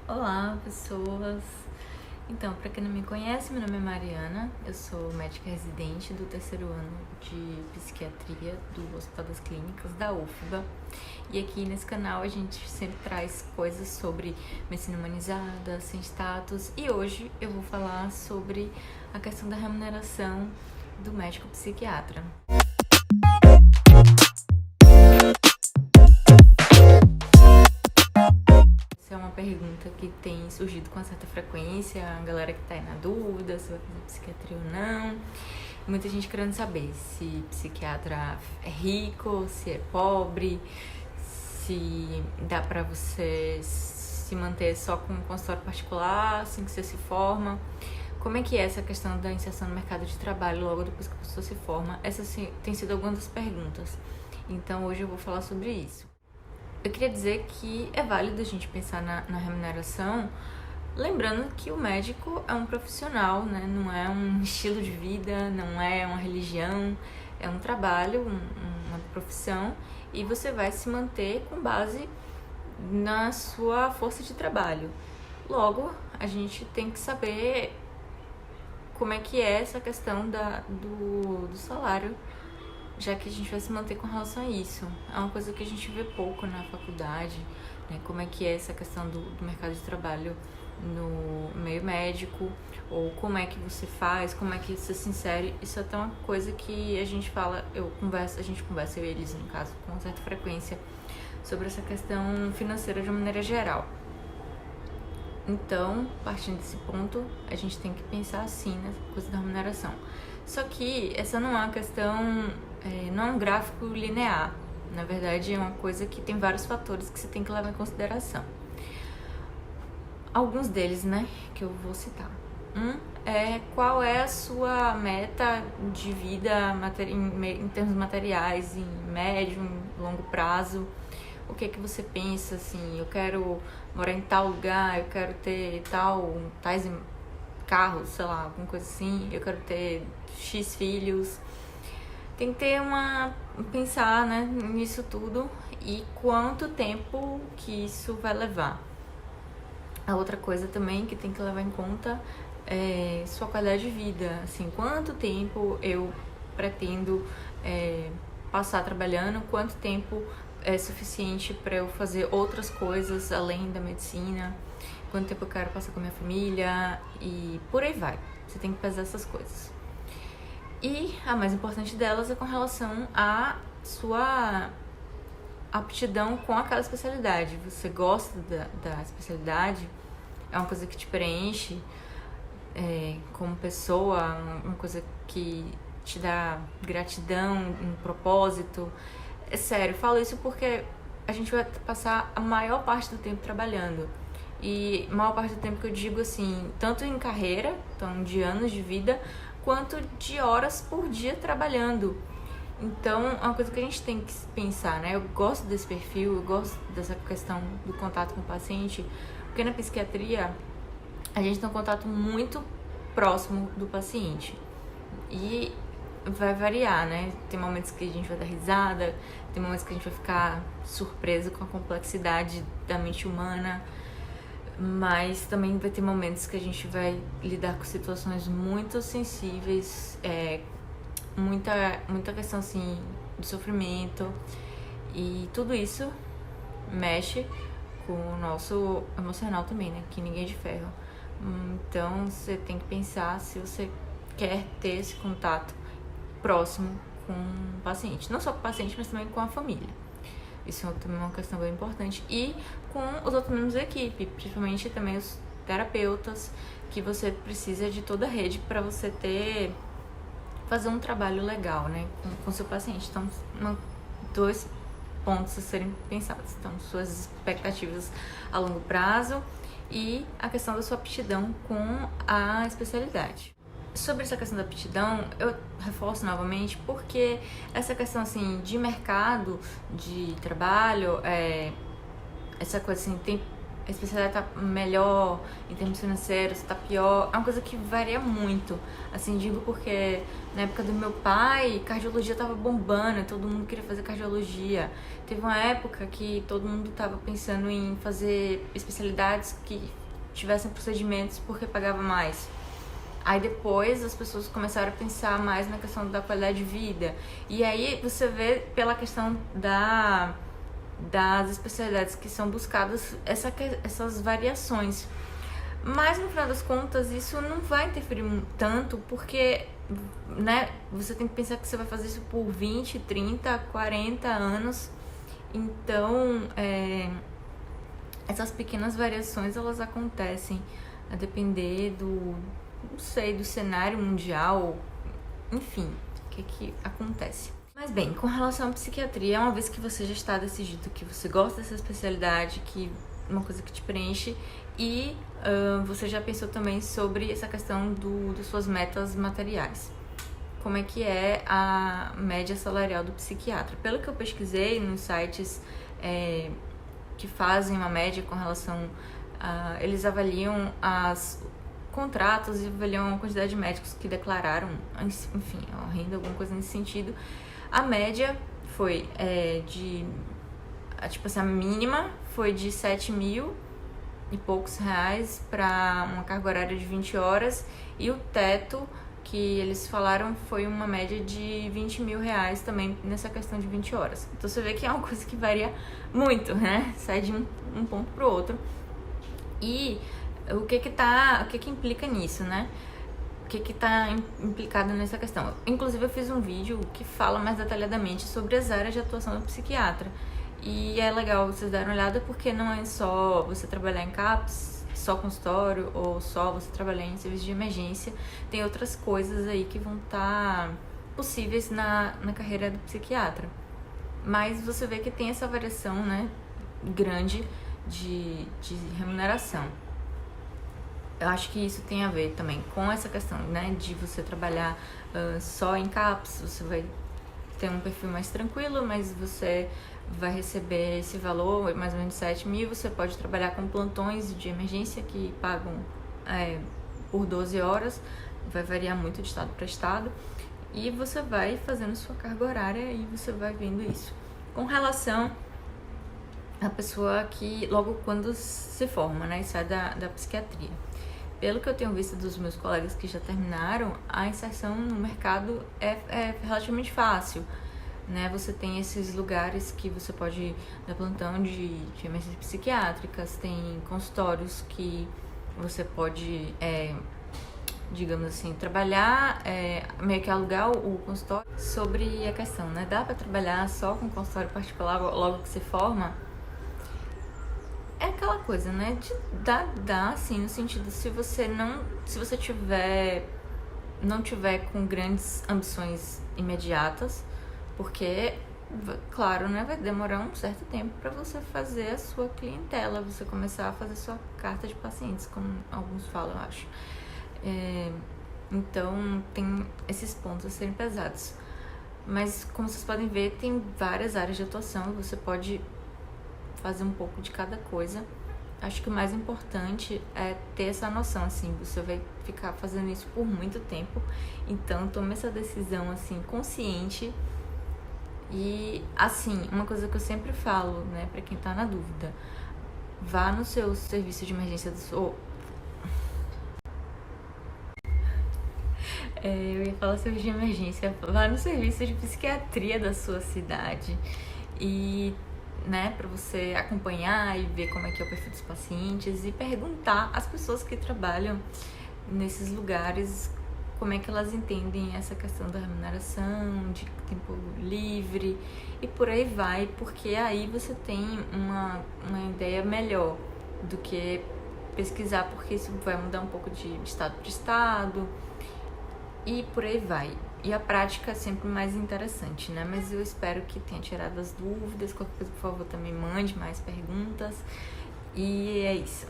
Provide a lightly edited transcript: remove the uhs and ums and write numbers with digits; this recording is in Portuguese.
Olá, pessoas! Então, para quem não me conhece, meu nome é Mariana, eu sou médica residente do terceiro ano de psiquiatria do Hospital das Clínicas da UFBA. E aqui nesse canal a gente sempre traz coisas sobre medicina humanizada, sem status, e hoje eu vou falar sobre a questão da remuneração do médico psiquiatra. Essa é uma pergunta que tem surgido com certa frequência, a galera que tá aí na dúvida se vai fazer psiquiatria ou não. Muita gente querendo saber se psiquiatra é rico, se é pobre, se dá pra você se manter só com um consultório particular assim que você se forma. Como é que é essa questão da inserção no mercado de trabalho logo depois que a pessoa se forma? Essas tem sido algumas das perguntas. Então hoje eu vou falar sobre isso. Eu queria dizer que é válido a gente pensar na remuneração, lembrando que o médico é um profissional, né? Não é um estilo de vida, não é uma religião, é um trabalho, uma profissão, e você vai se manter com base na sua força de trabalho. Logo, a gente tem que saber como é que é essa questão do salário, já que a gente vai se manter com relação a isso. É uma coisa que a gente vê pouco na faculdade, né? Como é que é essa questão do mercado de trabalho no meio médico, ou como é que você faz, como é que você se insere. Isso é até uma coisa que a gente fala, a gente conversa, eu e eles, no caso, com certa frequência, sobre essa questão financeira de uma maneira geral. Então, partindo desse ponto, a gente tem que pensar assim nessa coisa da remuneração. Só que essa não é uma questão, não é um gráfico linear. Na verdade, é uma coisa que tem vários fatores que você tem que levar em consideração. Alguns deles, né, que eu vou citar. É qual é a sua meta de vida em termos materiais, em médio, em longo prazo. O que é que você pensa, assim, eu quero morar em tal lugar, eu quero ter tais carros, sei lá, alguma coisa assim, eu quero ter X filhos. Tem que ter pensar, né, nisso tudo e quanto tempo que isso vai levar. A outra coisa também que tem que levar em conta é sua qualidade de vida, assim, quanto tempo eu pretendo passar trabalhando, quanto tempo é suficiente para eu fazer outras coisas além da medicina, quanto tempo eu quero passar com a minha família e por aí vai. Você tem que pesar essas coisas. E a mais importante delas é com relação à sua aptidão com aquela especialidade. Você gosta da especialidade? É uma coisa que te preenche como pessoa, uma coisa que te dá gratidão, um propósito? É sério, falo isso porque a gente vai passar a maior parte do tempo trabalhando. E a maior parte do tempo que eu digo assim, tanto em carreira, então de anos de vida, quanto de horas por dia trabalhando. Então, é uma coisa que a gente tem que pensar, né? Eu gosto desse perfil, eu gosto dessa questão do contato com o paciente, porque na psiquiatria a gente tem um contato muito próximo do paciente. E vai variar, né? Tem momentos que a gente vai dar risada, tem momentos que a gente vai ficar surpreso com a complexidade da mente humana, mas também vai ter momentos que a gente vai lidar com situações muito sensíveis, muita questão assim de sofrimento, e tudo isso mexe com o nosso emocional também, né? Que ninguém é de ferro. Então você tem que pensar se você quer ter esse contato próximo com o paciente, não só com o paciente, mas também com a família. Isso também é uma questão bem importante. E com os outros membros da equipe, principalmente também os terapeutas, que você precisa de toda a rede para você fazer um trabalho legal, né, com seu paciente. Então, dois pontos a serem pensados. Então, suas expectativas a longo prazo e a questão da sua aptidão com a especialidade. Sobre essa questão da aptidão, eu reforço novamente porque essa questão assim de mercado, de trabalho, essa coisa assim, a especialidade tá melhor em termos financeiros, tá pior. É uma coisa que varia muito. Assim, digo porque na época do meu pai, cardiologia tava bombando, todo mundo queria fazer cardiologia. Teve uma época que todo mundo tava pensando em fazer especialidades que tivessem procedimentos porque pagava mais. Aí depois as pessoas começaram a pensar mais na questão da qualidade de vida. E aí você vê pela questão das especialidades que são buscadas essas variações. Mas no final das contas isso não vai interferir tanto, porque, né, você tem que pensar que você vai fazer isso por 20, 30, 40 anos. Então, essas pequenas variações elas acontecem a depender não sei, do cenário mundial, enfim, o que acontece. Mas bem, com relação à psiquiatria, uma vez que você já está decidido que você gosta dessa especialidade, que é uma coisa que te preenche, e você já pensou também sobre essa questão das suas metas materiais. Como é que é a média salarial do psiquiatra? Pelo que eu pesquisei nos sites que fazem uma média com relação a... Eles avaliam contratos e avaliam a quantidade de médicos que declararam, enfim, a renda, alguma coisa nesse sentido. A média foi tipo assim, a mínima foi de 7 mil e poucos reais para uma carga horária de 20 horas e o teto que eles falaram foi uma média de 20 mil reais também nessa questão de 20 horas. Então você vê que é uma coisa que varia muito, né? Sai de um ponto pro outro. E o que implica nisso, né? O que tá implicado nessa questão? Inclusive eu fiz um vídeo que fala mais detalhadamente sobre as áreas de atuação do psiquiatra. E é legal vocês darem uma olhada porque não é só você trabalhar em CAPS, só consultório, ou só você trabalhar em serviço de emergência. Tem outras coisas aí que vão estar possíveis na carreira do psiquiatra. Mas você vê que tem essa variação, né, grande de remuneração. Eu acho que isso tem a ver também com essa questão, né, de você trabalhar só em CAPS, você vai ter um perfil mais tranquilo, mas você vai receber esse valor, mais ou menos 7 mil, você pode trabalhar com plantões de emergência que pagam por 12 horas, vai variar muito de estado para estado, e você vai fazendo sua carga horária e você vai vendo isso. Com relação à pessoa que logo quando se forma, né, e sai da psiquiatria. Pelo que eu tenho visto dos meus colegas que já terminaram, a inserção no mercado é relativamente fácil, né? Você tem esses lugares que você pode dar plantão de emergências psiquiátricas, tem consultórios que você pode, digamos assim, trabalhar, meio que alugar o consultório. Sobre a questão, né? Dá para trabalhar só com consultório particular logo que se forma? É aquela coisa, né? Dá assim, no sentido, se você não tiver com grandes ambições imediatas, porque, claro, né, vai demorar um certo tempo para você fazer a sua clientela, você começar a fazer sua carta de pacientes, como alguns falam, eu acho. Então, tem esses pontos a serem pesados. Mas, como vocês podem ver, tem várias áreas de atuação, você pode fazer um pouco de cada coisa. Acho que o mais importante é ter essa noção, assim, você vai ficar fazendo isso por muito tempo, então tome essa decisão, assim, consciente. E, assim, uma coisa que eu sempre falo, né, pra quem tá na dúvida, vá no seu serviço de emergência eu ia falar serviço de emergência, vá no serviço de psiquiatria da sua cidade e, né, para você acompanhar e ver como é que é o perfil dos pacientes e perguntar às pessoas que trabalham nesses lugares como é que elas entendem essa questão da remuneração, de tempo livre e por aí vai, porque aí você tem uma ideia melhor do que pesquisar, porque isso vai mudar um pouco de estado para estado e por aí vai. E a prática é sempre mais interessante, né? Mas eu espero que tenha tirado as dúvidas. Qualquer coisa, por favor, também mande mais perguntas. E é isso.